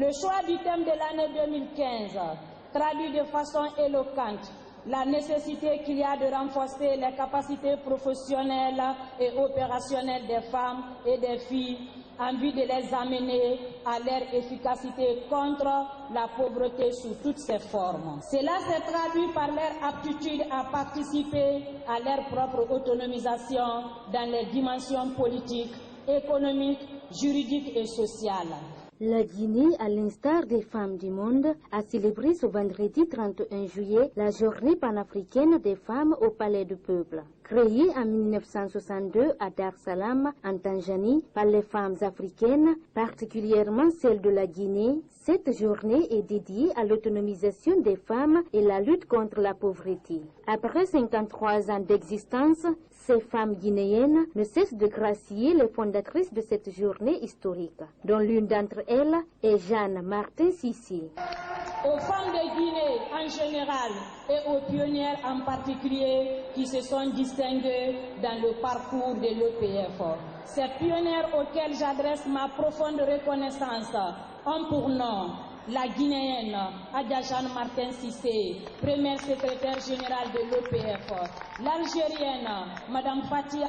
Le choix du thème de l'année 2015 traduit de façon éloquente la nécessité qu'il y a de renforcer les capacités professionnelles et opérationnelles des femmes et des filles en vue de les amener à leur efficacité contre la pauvreté sous toutes ses formes. Cela s'est traduit par leur aptitude à participer à leur propre autonomisation dans les dimensions politiques, économiques, juridiques et sociales. La Guinée, à l'instar des femmes du monde, a célébré ce vendredi 31 juillet la journée panafricaine des femmes au Palais du Peuple. Créée en 1962 à Dar es Salaam, en Tanzanie, par les femmes africaines, particulièrement celles de la Guinée, cette journée est dédiée à l'autonomisation des femmes et la lutte contre la pauvreté. Après 53 ans d'existence, ces femmes guinéennes ne cessent de gracier les fondatrices de cette journée historique, dont l'une d'entre elles est Jeanne Martin Sissi. Aux femmes de Guinée en général et aux pionnières en particulier qui se sont distinguées dans le parcours de l'EPF. Ces pionnières auxquelles j'adresse ma profonde reconnaissance ont pour nom la Guinéenne Adja Jeanne Martin Sissé, première secrétaire générale de l'EPF, l'Algérienne Madame Fatia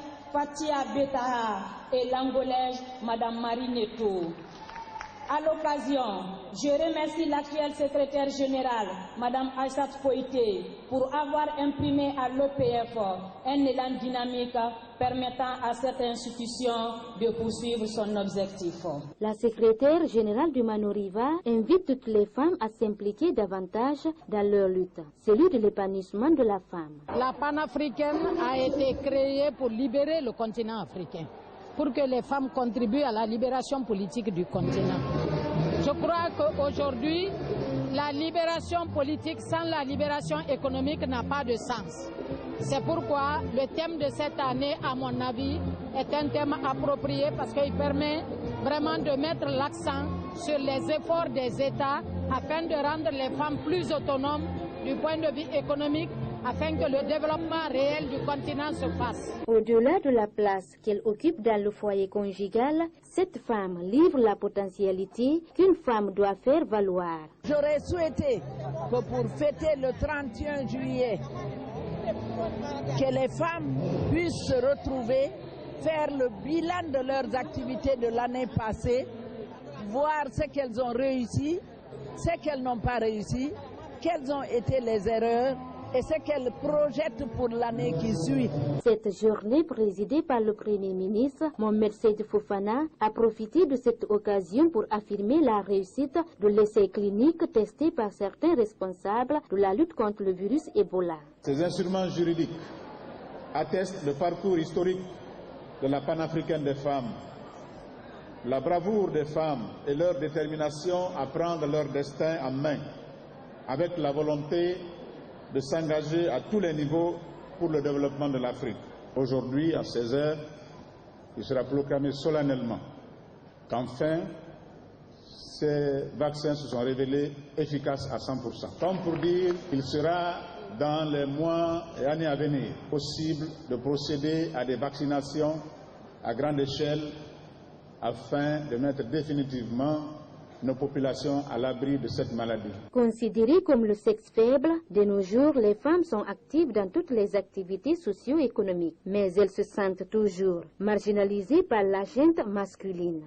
Betaha et l'Angolaise Madame Marie Neto. À l'occasion, je remercie l'actuelle secrétaire générale, Madame Aïssat Koïté, pour avoir imprimé à l'EPF un élan dynamique permettant à cette institution de poursuivre son objectif. La secrétaire générale du Manoriva invite toutes les femmes à s'impliquer davantage dans leur lutte, celui de l'épanouissement de la femme. La panafricaine a été créée pour libérer le continent africain, pour que les femmes contribuent à la libération politique du continent. Je crois qu'aujourd'hui, la libération politique sans la libération économique n'a pas de sens. C'est pourquoi le thème de cette année, à mon avis, est un thème approprié parce qu'il permet vraiment de mettre l'accent sur les efforts des États afin de rendre les femmes plus autonomes du point de vue économique, afin que le développement réel du continent se fasse. Au-delà de la place qu'elle occupe dans le foyer conjugal, cette femme livre la potentialité qu'une femme doit faire valoir. J'aurais souhaité que pour fêter le 31 juillet, que les femmes puissent se retrouver, faire le bilan de leurs activités de l'année passée, voir ce qu'elles ont réussi, ce qu'elles n'ont pas réussi, quelles ont été les erreurs, et ce qu'elle projette pour l'année qui suit. Cette journée présidée par le Premier ministre, Mohamed Seyd Fofana, a profité de cette occasion pour affirmer la réussite de l'essai clinique testé par certains responsables de la lutte contre le virus Ebola. Ces instruments juridiques attestent le parcours historique de la panafricaine des femmes, la bravoure des femmes et leur détermination à prendre leur destin en main, avec la volonté de s'engager à tous les niveaux pour le développement de l'Afrique. Aujourd'hui, à 16 h, il sera proclamé solennellement qu'enfin, ces vaccins se sont révélés efficaces à 100%. Comme pour dire qu'il sera dans les mois et années à venir possible de procéder à des vaccinations à grande échelle afin de mettre définitivement nos populations à l'abri de cette maladie. Considérées comme le sexe faible, de nos jours, les femmes sont actives dans toutes les activités socio-économiques, mais elles se sentent toujours marginalisées par la gente masculine.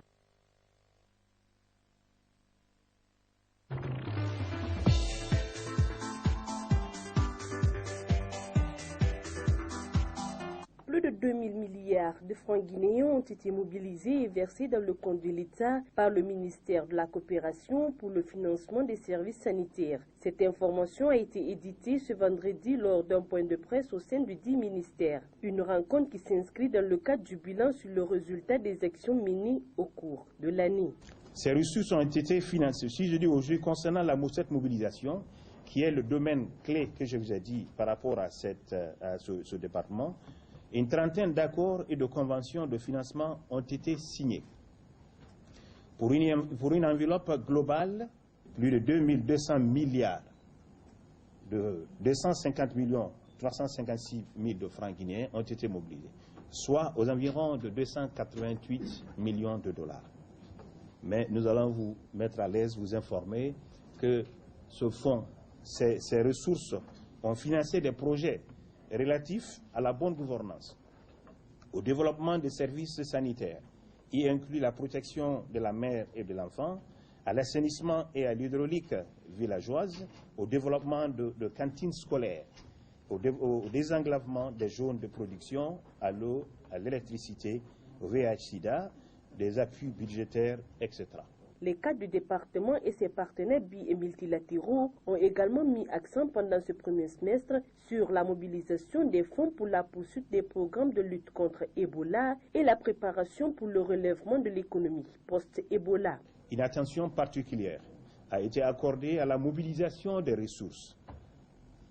Plus de 2000 milliards de francs guinéens ont été mobilisés et versés dans le compte de l'État par le ministère de la Coopération pour le financement des services sanitaires. Cette information a été éditée ce vendredi lors d'un point de presse au sein du dit ministère. Une rencontre qui s'inscrit dans le cadre du bilan sur le résultat des actions menées au cours de l'année. Ces ressources ont été financées. Si je dis aujourd'hui concernant cette mobilisation, qui est le domaine clé que je vous ai dit par rapport à ce département, une trentaine d'accords et de conventions de financement ont été signés pour une enveloppe globale, plus de 2200 milliards de 250 millions 356 000 de francs guinéens ont été mobilisés, soit aux environs de 288 millions de dollars. mais nous allons vous mettre à l'aise, vous informer que ce fonds, ces ressources ont financé des projets relatifs à la bonne gouvernance, au développement des services sanitaires, y inclut la protection de la mère et de l'enfant, à l'assainissement et à l'hydraulique villageoise, au développement de cantines scolaires, au désenglavement des zones de production, à l'eau, à l'électricité, au VIH-Sida, des appuis budgétaires, etc. Les cadres du département et ses partenaires bi- et multilatéraux ont également mis accent pendant ce premier semestre sur la mobilisation des fonds pour la poursuite des programmes de lutte contre Ebola et la préparation pour le relèvement de l'économie post-Ebola. Une attention particulière a été accordée à la mobilisation des ressources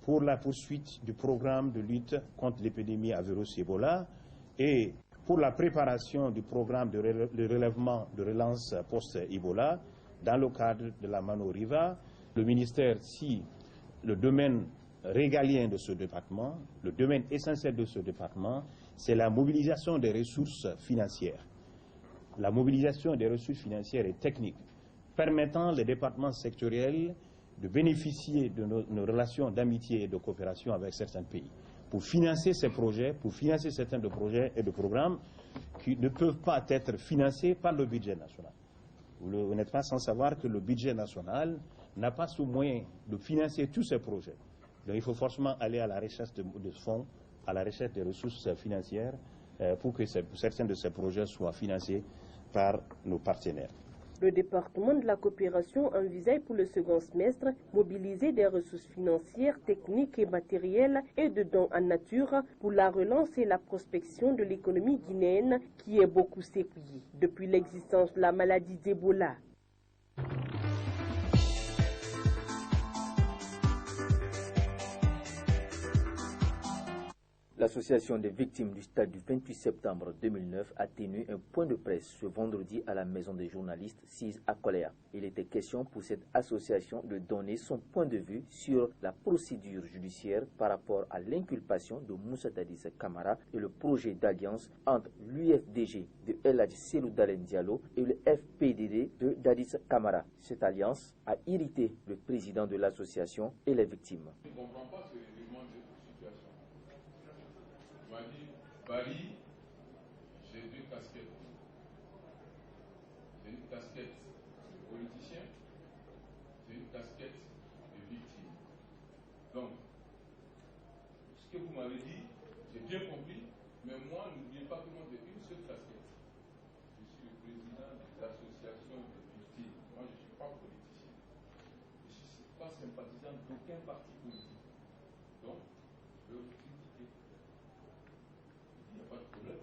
pour la poursuite du programme de lutte contre l'épidémie à virus Ebola et pour la préparation du programme de relèvement de relance post-Ebola dans le cadre de la Mano-Riva. Le ministère, si le domaine régalien de ce département, le domaine essentiel de ce département, c'est la mobilisation des ressources financières. La mobilisation des ressources financières et techniques permettant les départements sectoriels de bénéficier de nos relations d'amitié et de coopération avec certains pays pour financer ces projets, pour financer certains de projets et de programmes qui ne peuvent pas être financés par le budget national. Vous n'êtes pas sans savoir que le budget national n'a pas sous moyen de financer tous ces projets. Donc il faut forcément aller à la recherche de fonds, à la recherche des ressources financières pour que certains de ces projets soient financés par nos partenaires. Le département de la coopération envisage pour le second semestre mobiliser des ressources financières, techniques et matérielles et de dons en nature pour la relance et la prospection de l'économie guinéenne qui est beaucoup séquillée depuis l'existence de la maladie d'Ebola. L'association des victimes du stade du 28 septembre 2009 a tenu un point de presse ce vendredi à la maison des journalistes 6 à Koléa. Il était question pour cette association de donner son point de vue sur la procédure judiciaire par rapport à l'inculpation de Moussa Dadis Camara et le projet d'alliance entre l'UFDG de El Hadji Cellou Dalein Diallo et le FPDD de Dadis Camara. Cette alliance a irrité le président de l'association et les victimes. Je ne comprends pas ce règlement de situation. On m'a dit, Bali, j'ai deux casquettes. J'ai une casquette de politicien, j'ai une casquette de victime. Donc, ce que vous m'avez dit, j'ai bien compris, mais moi, n'oubliez pas que moi j'ai une seule casquette. Je suis le président des associations de victimes. Moi, je ne suis pas politicien. Je ne suis pas sympathisant d'aucun parti politique. Donc, je veux vous critiquer. Il n'y a pas de problème.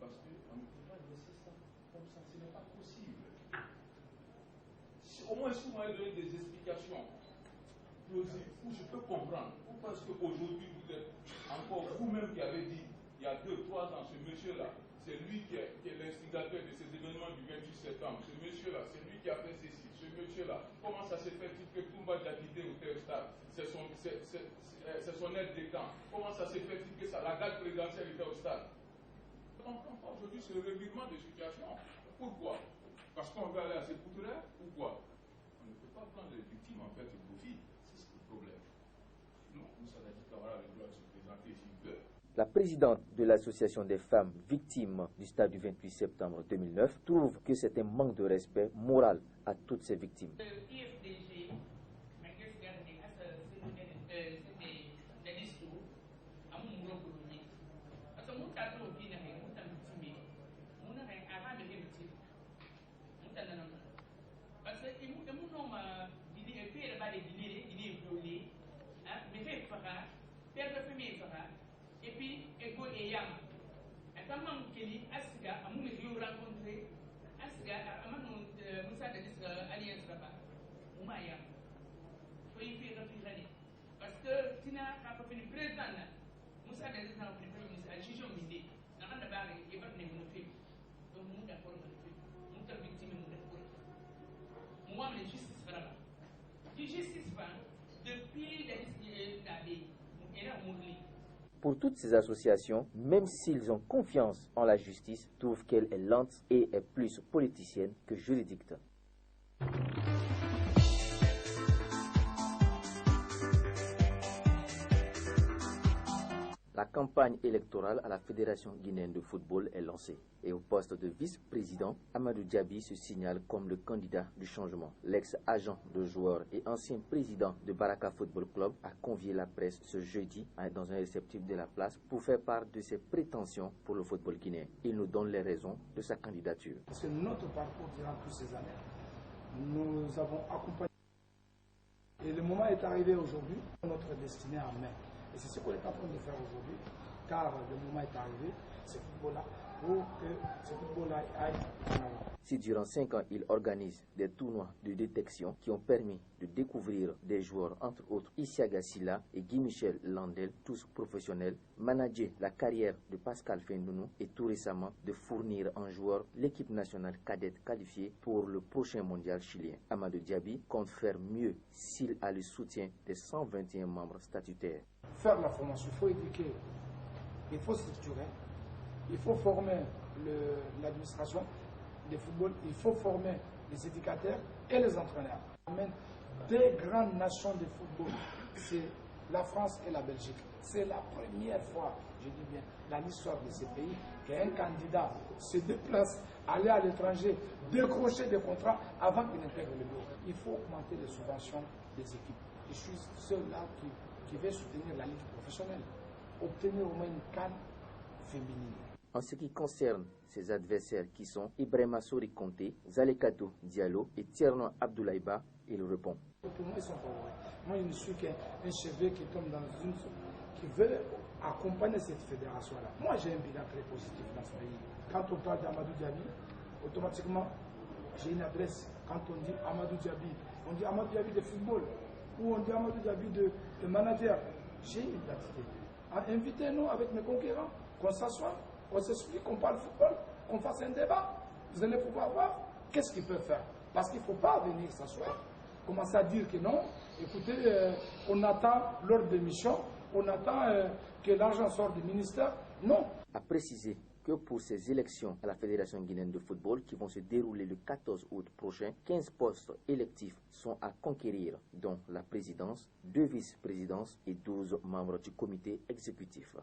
Parce qu'on ne peut pas laisser ça comme ça. Ce n'est pas possible. Si, au moins, si vous m'avez donné des explications plausibles, où je peux comprendre. Ou parce qu'aujourd'hui, vous êtes encore vous-même qui avez dit, il y a 2-3 ans, ce monsieur-là, c'est lui qui est l'instigateur de ces événements du 28 septembre. Ce monsieur-là, c'est lui qui a fait ceci. Ce monsieur-là, comment ça s'est fait-il que Toumba Diakité était au stade? C'est son aide de camp. Comment ça s'est fait-il que la garde présidentielle était au stade? On ne comprend pas aujourd'hui ce revirement de situation. Pourquoi? Parce qu'on veut aller à ses poutres ou quoi? On ne peut pas prendre les victimes en fait au profit. C'est le problème. Non, Moussa Dadis Camara a le droit de se présenter s'il veut. La présidente de l'association des femmes victimes du stade du 28 septembre 2009 trouve que c'est un manque de respect moral à toutes ces victimes. Et puis, Ego et Yam. Et quand même, Kelly, Asga, à mon milieu rencontré, Asga, à mon Moussa Dadis Alliance là-bas, Oumaya. Soyez fait réfléchir. Parce que, Tina a fait une président, Moussa Dadis a fait une premier ministre, à Chichon Midi, dans la barre, il va venir nous faire. Donc, nous d'accord avec le fait. Nous sommes victimes, nous d'accord. Moi, la justice va là-bas. La justice va, depuis la liste d'Abé, elle a mouru. Pour toutes ces associations, même s'ils ont confiance en la justice, trouvent qu'elle est lente et est plus politicienne que juridique. La campagne électorale à la Fédération guinéenne de football est lancée et au poste de vice-président, Amadou Diaby se signale comme le candidat du changement. L'ex-agent de joueur et ancien président de Baraka Football Club a convié la presse ce jeudi dans un réceptif de la place pour faire part de ses prétentions pour le football guinéen. Il nous donne les raisons de sa candidature. C'est notre parcours durant toutes ces années. Nous avons accompagné et le moment est arrivé aujourd'hui, notre destinée en main. Et c'est ce qu'on est en train de faire aujourd'hui, car le moment est arrivé, ce football-là, pour que ce football-là aille en avant. Si durant 5 ans, il organise des tournois de détection qui ont permis de découvrir des joueurs, entre autres Isiaga Silla et Guy-Michel Landel, tous professionnels, manager la carrière de Pascal Fendounou et tout récemment de fournir en joueur l'équipe nationale cadette qualifiée pour le prochain mondial chilien. Amadou Diaby compte faire mieux s'il a le soutien des 121 membres statutaires. Faire la formation, il faut éduquer, il faut structurer, il faut former l'administration de football, il faut former les éducateurs et les entraîneurs. Même deux grandes nations de football, c'est la France et la Belgique. C'est la première fois, je dis bien, dans l'histoire de ces pays, qu'un candidat se déplace, aller à l'étranger, décrocher des contrats avant qu'il n'intègre le bureau. Il faut augmenter les subventions des équipes. Je suis seul-là qui veut soutenir la ligue professionnelle, obtenir au moins une CAN féminine. En ce qui concerne ses adversaires qui sont Ibrahima Sori Conté, Zalekato Diallo et Tierno Abdoulaïba, il répond. Pour moi, ils sont favoris. Moi, je ne suis qu'un cheveu qui tombe dans une qui veut accompagner cette fédération-là. Moi, j'ai un bilan très positif dans ce pays. Quand on parle d'Amadou Diaby, automatiquement, j'ai une adresse. Quand on dit Amadou Diaby, on dit Amadou Diaby de football, ou on dit Amadou Diaby de manager. J'ai une identité. Invitez-nous avec mes concurrents, qu'on s'assoie, qu'on s'explique, qu'on parle football, qu'on fasse un débat. Vous allez pouvoir voir qu'est-ce qu'ils peuvent faire. Parce qu'il ne faut pas venir s'asseoir, commencer à dire que non. Écoutez, on attend l'ordre de mission, on attend que l'argent sorte du ministère. Non. A précisé que pour ces élections à la Fédération guinéenne de football qui vont se dérouler le 14 août prochain, 15 postes électifs sont à conquérir, dont la présidence, 2 vice-présidences et 12 membres du comité exécutif.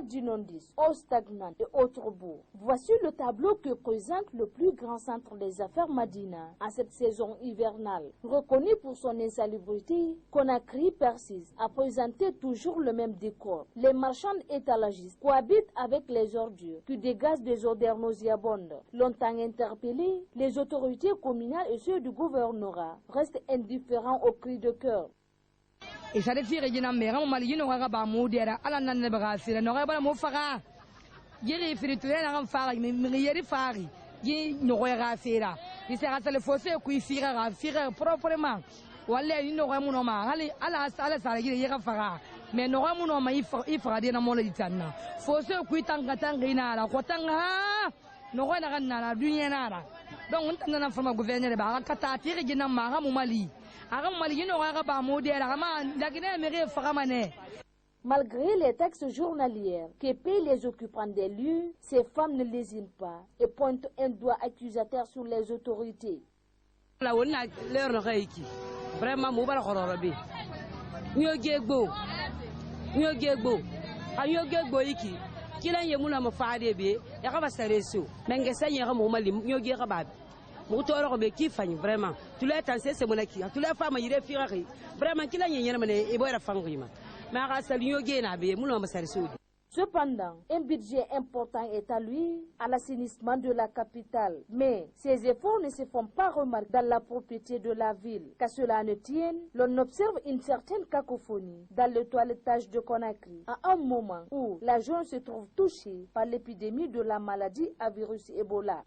D'inondices, eau stagnante et autres boues. Voici le tableau que présente le plus grand centre des affaires Madina en cette saison hivernale. Reconnu pour son insalubrité, Conakry persiste à présenter toujours le même décor. Les marchands étalagistes cohabitent avec les ordures qui dégagent des odeurs nauséabondes. Longtemps interpellés, les autorités communales et ceux du gouvernorat restent indifférents aux cris de cœur. Et ça fait que j'ai n'ai pas mal y'no ka ba modera ala nan ne ba sira no ka ba mo faga giri friture na kan faga mi yeri fagi gi no ka sira ni se ka tele fosse ku fira proprement wala ni no ka mu no ma ala sara giri ka faga mais no ka mu no ma ifra de na mo le ditanna fosse ku tanga ina la ko tanga no ka na kan na dunya na la donc on tanga na forma gouverneur ba ka ta tire gi na ma ka mu mali. Malgré les taxes journalières que payent les occupants des lieux, ces femmes ne lésinent pas et pointent un doigt accusateur sur les autorités. Vraiment, tu l'as tenté, c'est mon acquis. Tu l'as fait, mais il est fier. Vraiment, qu'il a gagné, mais il va faire Cependant, un budget important est alloué à l'assainissement de la capitale. Mais ces efforts ne se font pas remarquer dans la propriété de la ville. Qu'à cela ne tienne, l'on observe une certaine cacophonie dans le toilettage de Conakry, à un moment où la zone se trouve touchée par l'épidémie de la maladie à virus Ebola.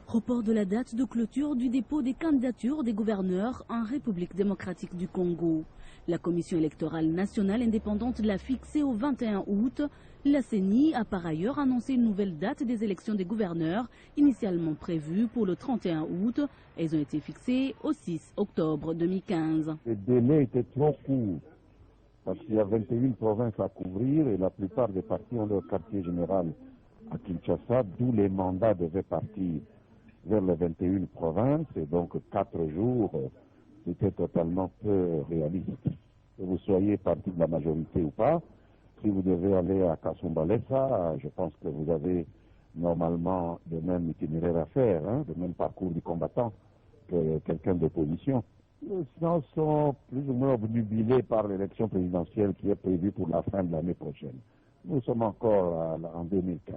Report de la date de clôture du dépôt des candidatures des gouverneurs en République démocratique du Congo. La Commission électorale nationale indépendante l'a fixée au 21 août. La CENI a par ailleurs annoncé une nouvelle date des élections des gouverneurs, initialement prévues pour le 31 août. Elles ont été fixées au 6 octobre 2015. Le délai était trop court, parce qu'il y a 21 provinces à couvrir et la plupart des partis ont leur quartier général à Kinshasa, d'où les mandats devaient partir vers les 21 provinces, et donc 4 jours, c'était totalement peu réaliste. Que vous soyez parti de la majorité ou pas, si vous devez aller à Kasumbalesa, je pense que vous avez normalement le même itinéraire à faire, le même parcours du combattant que quelqu'un d'opposition. Les gens sont plus ou moins obnubilés par l'élection présidentielle qui est prévue pour la fin de l'année prochaine. Nous sommes encore en 2015.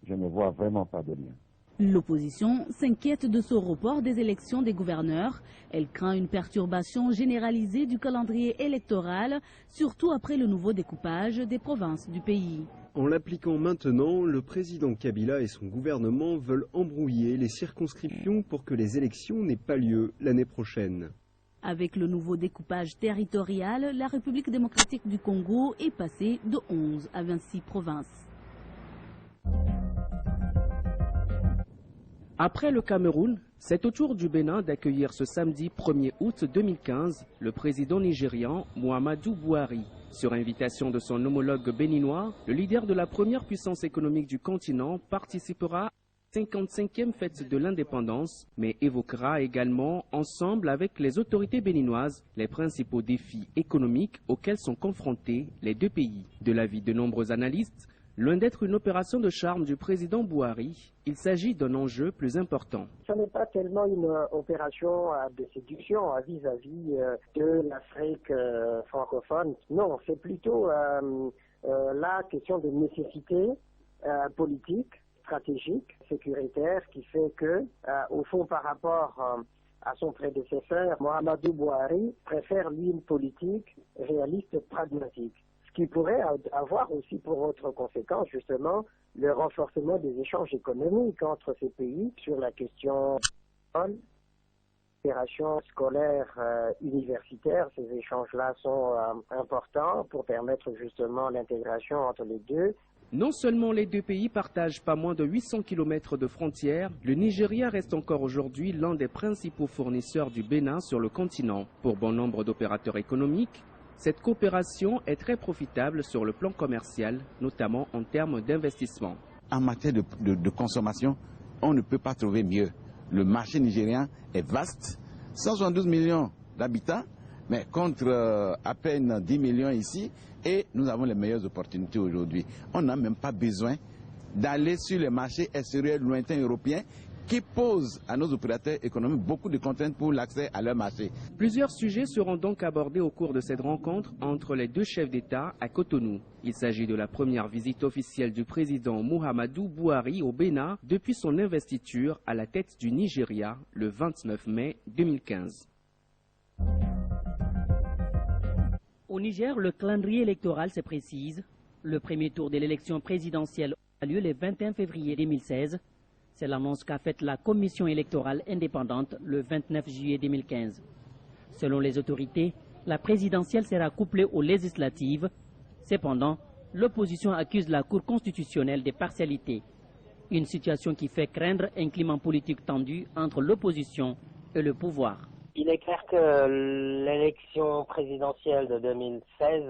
Je ne vois vraiment pas de lien. L'opposition s'inquiète de ce report des élections des gouverneurs. Elle craint une perturbation généralisée du calendrier électoral, surtout après le nouveau découpage des provinces du pays. En l'appliquant maintenant, le président Kabila et son gouvernement veulent embrouiller les circonscriptions pour que les élections n'aient pas lieu l'année prochaine. Avec le nouveau découpage territorial, la République démocratique du Congo est passée de 11 à 26 provinces. Après le Cameroun, c'est au tour du Bénin d'accueillir ce samedi 1er août 2015 le président nigérian Muhammadu Buhari. Sur invitation de son homologue béninois, le leader de la première puissance économique du continent participera à la 55e fête de l'indépendance, mais évoquera également, ensemble avec les autorités béninoises, les principaux défis économiques auxquels sont confrontés les deux pays. De l'avis de nombreux analystes, loin d'être une opération de charme du président Buhari, il s'agit d'un enjeu plus important. Ce n'est pas tellement une opération de séduction vis-à-vis de l'Afrique francophone. Non, c'est plutôt la question de nécessité politique, stratégique, sécuritaire, qui fait que, au fond, par rapport à son prédécesseur, Muhammadu Buhari préfère lui une politique réaliste, pragmatique. Qui pourrait avoir aussi pour autre conséquence, justement, le renforcement des échanges économiques entre ces pays sur la question coopération scolaire universitaire. Ces échanges-là sont importants pour permettre justement l'intégration entre les deux. Non seulement les deux pays partagent pas moins de 800 km de frontières, le Nigeria reste encore aujourd'hui l'un des principaux fournisseurs du Bénin sur le continent. Pour bon nombre d'opérateurs économiques, cette coopération est très profitable sur le plan commercial, notamment en termes d'investissement. En matière de consommation, on ne peut pas trouver mieux. Le marché nigérien est vaste, 172 millions d'habitants, mais contre à peine 10 millions ici, et nous avons les meilleures opportunités aujourd'hui. On n'a même pas besoin d'aller sur les marchés extérieurs lointains européens qui posent à nos opérateurs économiques beaucoup de contraintes pour l'accès à leur marché. Plusieurs sujets seront donc abordés au cours de cette rencontre entre les deux chefs d'État à Cotonou. Il s'agit de la première visite officielle du président Muhammadu Buhari au Bénin depuis son investiture à la tête du Nigeria le 29 mai 2015. Au Niger, le calendrier électoral se précise. Le premier tour de l'élection présidentielle a lieu le 21 février 2016. C'est l'annonce qu'a faite la Commission électorale indépendante le 29 juillet 2015. Selon les autorités, la présidentielle sera couplée aux législatives. Cependant, l'opposition accuse la Cour constitutionnelle de partialité. Une situation qui fait craindre un climat politique tendu entre l'opposition et le pouvoir. Il est clair que l'élection présidentielle de 2016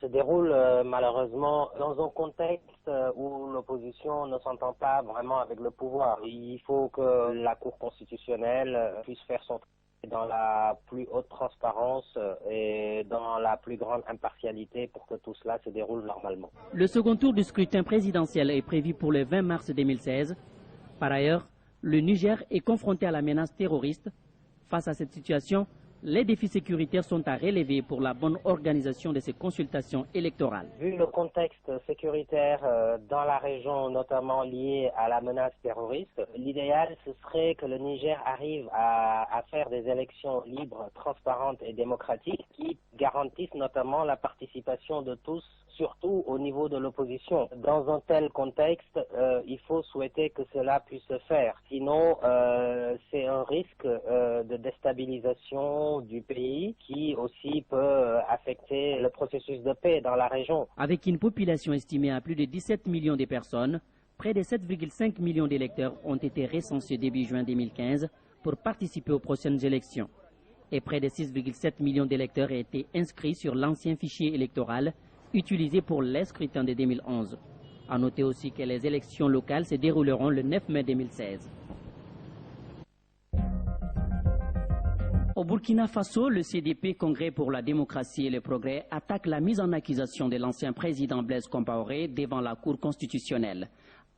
se déroule malheureusement dans un contexte où l'opposition ne s'entend pas vraiment avec le pouvoir. Il faut que la Cour constitutionnelle puisse faire son travail dans la plus haute transparence et dans la plus grande impartialité pour que tout cela se déroule normalement. Le second tour du scrutin présidentiel est prévu pour le 20 mars 2016. Par ailleurs, le Niger est confronté à la menace terroriste. Face à cette situation, Les défis sécuritaires sont à relever pour la bonne organisation de ces consultations électorales. Vu le contexte sécuritaire dans la région, notamment lié à la menace terroriste, l'idéal ce serait que le Niger arrive à faire des élections libres, transparentes et démocratiques qui garantissent notamment la participation de tous, surtout au niveau de l'opposition. Dans un tel contexte, il faut souhaiter que cela puisse se faire. Sinon, c'est un risque de déstabilisation du pays qui aussi peut affecter le processus de paix dans la région. Avec une population estimée à plus de 17 millions de personnes, près de 7,5 millions d'électeurs ont été recensés début juin 2015 pour participer aux prochaines élections. Et près de 6,7 millions d'électeurs ont été inscrits sur l'ancien fichier électoral utilisé pour les scrutins de 2011. A noter aussi que les élections locales se dérouleront le 9 mai 2016. Au Burkina Faso, le CDP, Congrès pour la démocratie et le progrès, attaque la mise en accusation de l'ancien président Blaise Compaoré devant la Cour constitutionnelle.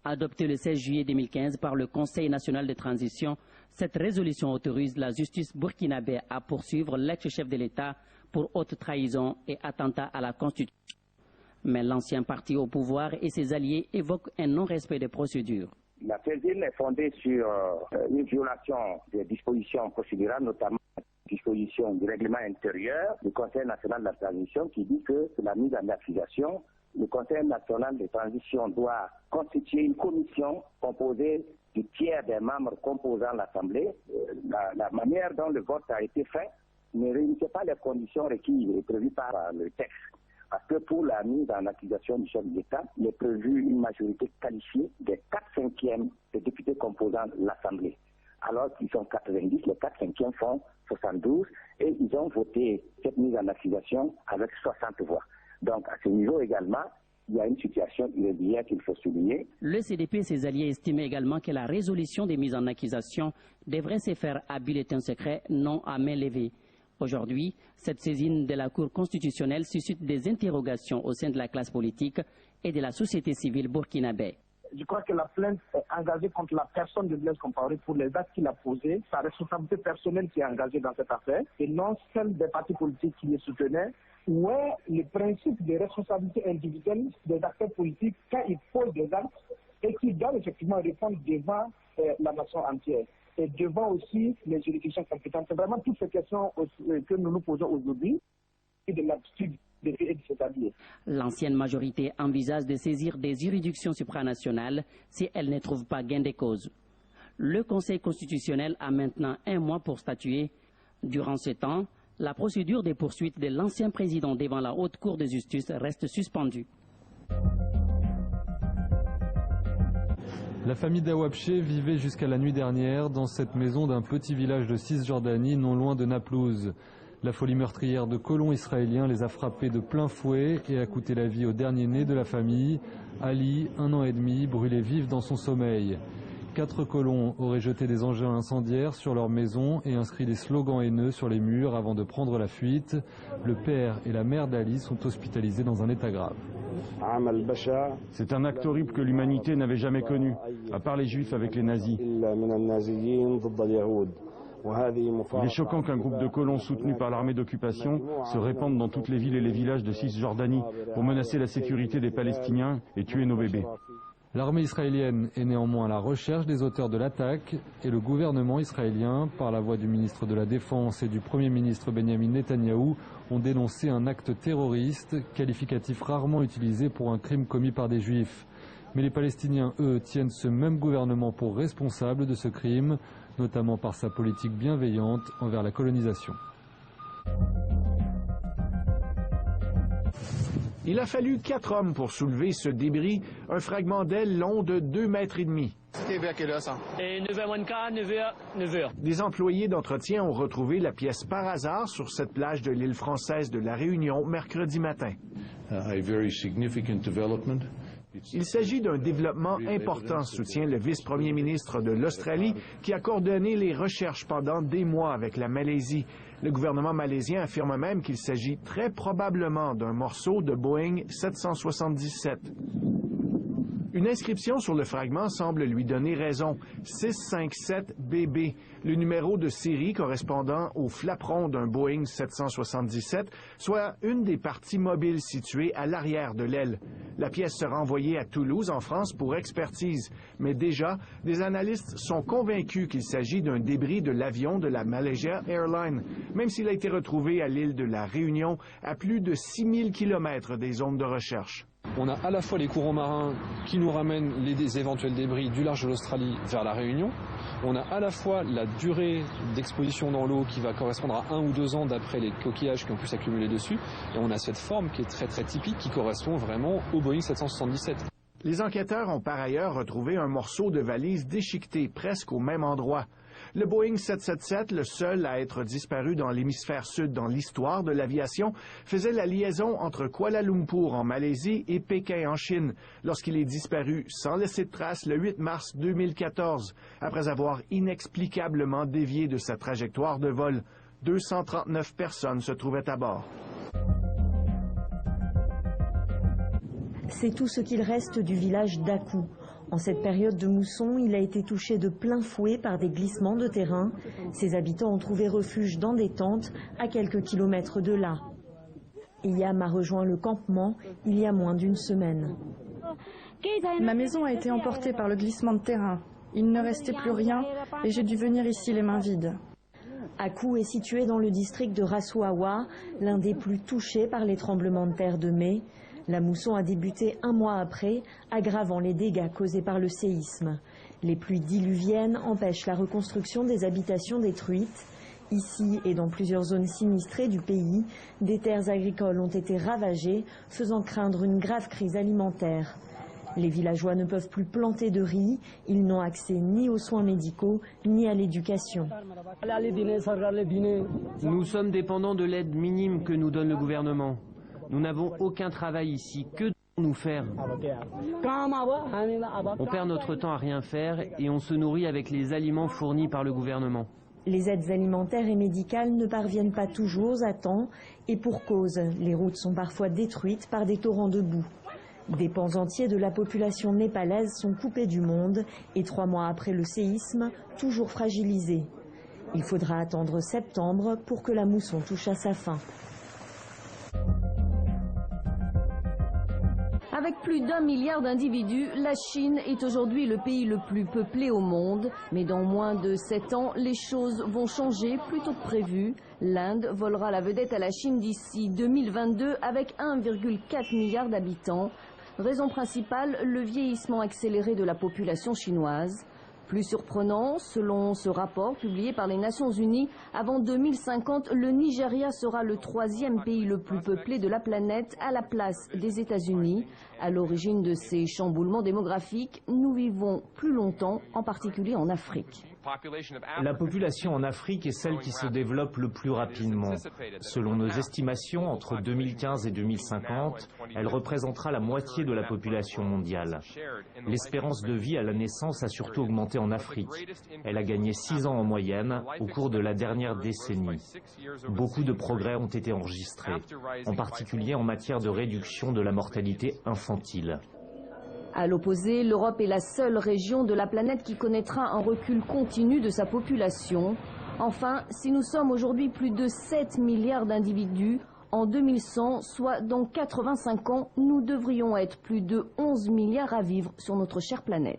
Adoptée le 16 juillet 2015 par le Conseil national de transition, cette résolution autorise la justice burkinabé à poursuivre l'ex-chef de l'État pour haute trahison et attentat à la Constitution. Mais l'ancien parti au pouvoir et ses alliés évoquent un non-respect des procédures. La saisine est fondée sur une violation des dispositions procédurales, notamment dispositions du règlement intérieur du Conseil national de la transition qui dit que la mise en accusation, le Conseil national de transition doit constituer une commission composée du tiers des membres composant l'Assemblée. La manière dont le vote a été fait ne réunissait pas les conditions requises et prévues par le texte. Parce que pour la mise en accusation du chef de l'État, il est prévu une majorité qualifiée des 4/5 des députés composant l'Assemblée. Alors qu'ils sont 90, les 4/5 font 72 et ils ont voté cette mise en accusation avec 60 voix. Donc à ce niveau également, il y a une situation irrégulière qu'il faut souligner. Le CDP et ses alliés estiment également que la résolution des mises en accusation devrait se faire à bulletin secret, non à main levée. Aujourd'hui, cette saisine de la Cour constitutionnelle suscite des interrogations au sein de la classe politique et de la société civile burkinabé. Je crois que la plainte est engagée contre la personne de Blaise Compaoré pour les actes qu'il a posés, sa responsabilité personnelle qui est engagée dans cette affaire, et non celle des partis politiques qui les soutenaient, où est le principe de responsabilité individuelle des acteurs politiques quand ils posent des actes et qui doivent effectivement répondre devant la nation entière et devant aussi les juridictions compétentes. C'est vraiment toutes ces questions que nous nous posons aujourd'hui et de l'attitude de s'établir. L'ancienne majorité envisage de saisir des juridictions supranationales si elle ne trouve pas gain de cause. Le Conseil constitutionnel a maintenant 1 mois pour statuer. Durant ce temps, la procédure des poursuites de l'ancien président devant la Haute Cour de justice reste suspendue. La famille Dawabché vivait jusqu'à la nuit dernière dans cette maison d'un petit village de Cisjordanie non loin de Naplouse. La folie meurtrière de colons israéliens les a frappés de plein fouet et a coûté la vie au dernier-né de la famille, Ali, 1 an et demi, brûlé vif dans son sommeil. 4 colons auraient jeté des engins incendiaires sur leur maison et inscrit des slogans haineux sur les murs avant de prendre la fuite. Le père et la mère d'Ali sont hospitalisés dans un état grave. C'est un acte horrible que l'humanité n'avait jamais connu, à part les juifs avec les nazis. Il est choquant qu'un groupe de colons soutenus par l'armée d'occupation se répande dans toutes les villes et les villages de Cisjordanie pour menacer la sécurité des Palestiniens et tuer nos bébés. L'armée israélienne est néanmoins à la recherche des auteurs de l'attaque et le gouvernement israélien, par la voix du ministre de la Défense et du Premier ministre Benjamin Netanyahou, ont dénoncé un acte terroriste, qualificatif rarement utilisé pour un crime commis par des juifs. Mais les Palestiniens, eux, tiennent ce même gouvernement pour responsable de ce crime, notamment par sa politique bienveillante envers la colonisation. Il a fallu 4 hommes pour soulever ce débris, un fragment d'aile long de 2,5 mètres. C'était vers quelle heure ça? 9h moins de quart, 9h. Des employés d'entretien ont retrouvé la pièce par hasard sur cette plage de l'île française de la Réunion mercredi matin. Il s'agit d'un développement important, soutient le vice-premier ministre de l'Australie, qui a coordonné les recherches pendant des mois avec la Malaisie. Le gouvernement malaisien affirme même qu'il s'agit très probablement d'un morceau de Boeing 777. Une inscription sur le fragment semble lui donner raison. 657BB, le numéro de série correspondant au flaperon d'un Boeing 777, soit une des parties mobiles situées à l'arrière de l'aile. La pièce sera envoyée à Toulouse, en France, pour expertise. Mais déjà, des analystes sont convaincus qu'il s'agit d'un débris de l'avion de la Malaysia Airlines, même s'il a été retrouvé à l'île de la Réunion, à plus de 6000 km des zones de recherche. On a à la fois les courants marins qui nous ramènent les éventuels débris du large de l'Australie vers la Réunion. On a à la fois la durée d'exposition dans l'eau qui va correspondre à 1 ou 2 ans d'après les coquillages qui ont pu s'accumuler dessus. Et on a cette forme qui est très très typique qui correspond vraiment au Boeing 777. Les enquêteurs ont par ailleurs retrouvé un morceau de valise déchiqueté presque au même endroit. Le Boeing 777, le seul à être disparu dans l'hémisphère sud dans l'histoire de l'aviation, faisait la liaison entre Kuala Lumpur en Malaisie et Pékin en Chine, lorsqu'il est disparu sans laisser de trace le 8 mars 2014, après avoir inexplicablement dévié de sa trajectoire de vol. 239 personnes se trouvaient à bord. C'est tout ce qu'il reste du village d'Akou. En cette période de mousson, il a été touché de plein fouet par des glissements de terrain. Ses habitants ont trouvé refuge dans des tentes à quelques kilomètres de là. Iyam a rejoint le campement il y a moins d'une semaine. Ma maison a été emportée par le glissement de terrain. Il ne restait plus rien et j'ai dû venir ici les mains vides. Akou est situé dans le district de Rasuawa, l'un des plus touchés par les tremblements de terre de mai. La mousson a débuté un mois après, aggravant les dégâts causés par le séisme. Les pluies diluviennes empêchent la reconstruction des habitations détruites. Ici et dans plusieurs zones sinistrées du pays, des terres agricoles ont été ravagées, faisant craindre une grave crise alimentaire. Les villageois ne peuvent plus planter de riz, ils n'ont accès ni aux soins médicaux, ni à l'éducation. Nous sommes dépendants de l'aide minime que nous donne le gouvernement. Nous n'avons aucun travail ici, que devons-nous faire? On perd notre temps à rien faire et on se nourrit avec les aliments fournis par le gouvernement. Les aides alimentaires et médicales ne parviennent pas toujours à temps et pour cause, les routes sont parfois détruites par des torrents de boue. Des pans entiers de la population népalaise sont coupés du monde et 3 mois après le séisme, toujours fragilisés. Il faudra attendre septembre pour que la mousson touche à sa fin. Avec plus d'1 milliard d'individus, la Chine est aujourd'hui le pays le plus peuplé au monde. Mais dans moins de 7 ans, les choses vont changer plus tôt que prévu. L'Inde volera la vedette à la Chine d'ici 2022 avec 1,4 milliard d'habitants. Raison principale, le vieillissement accéléré de la population chinoise. Plus surprenant, selon ce rapport publié par les Nations Unies, avant 2050, le Nigeria sera le 3e pays le plus peuplé de la planète à la place des États-Unis. À l'origine de ces chamboulements démographiques, nous vivons plus longtemps, en particulier en Afrique. La population en Afrique est celle qui se développe le plus rapidement. Selon nos estimations, entre 2015 et 2050, elle représentera la moitié de la population mondiale. L'espérance de vie à la naissance a surtout augmenté en Afrique. Elle a gagné 6 ans en moyenne au cours de la dernière décennie. Beaucoup de progrès ont été enregistrés, en particulier en matière de réduction de la mortalité infantile. À l'opposé, l'Europe est la seule région de la planète qui connaîtra un recul continu de sa population. Enfin, si nous sommes aujourd'hui plus de 7 milliards d'individus, en 2100, soit dans 85 ans, nous devrions être plus de 11 milliards à vivre sur notre chère planète.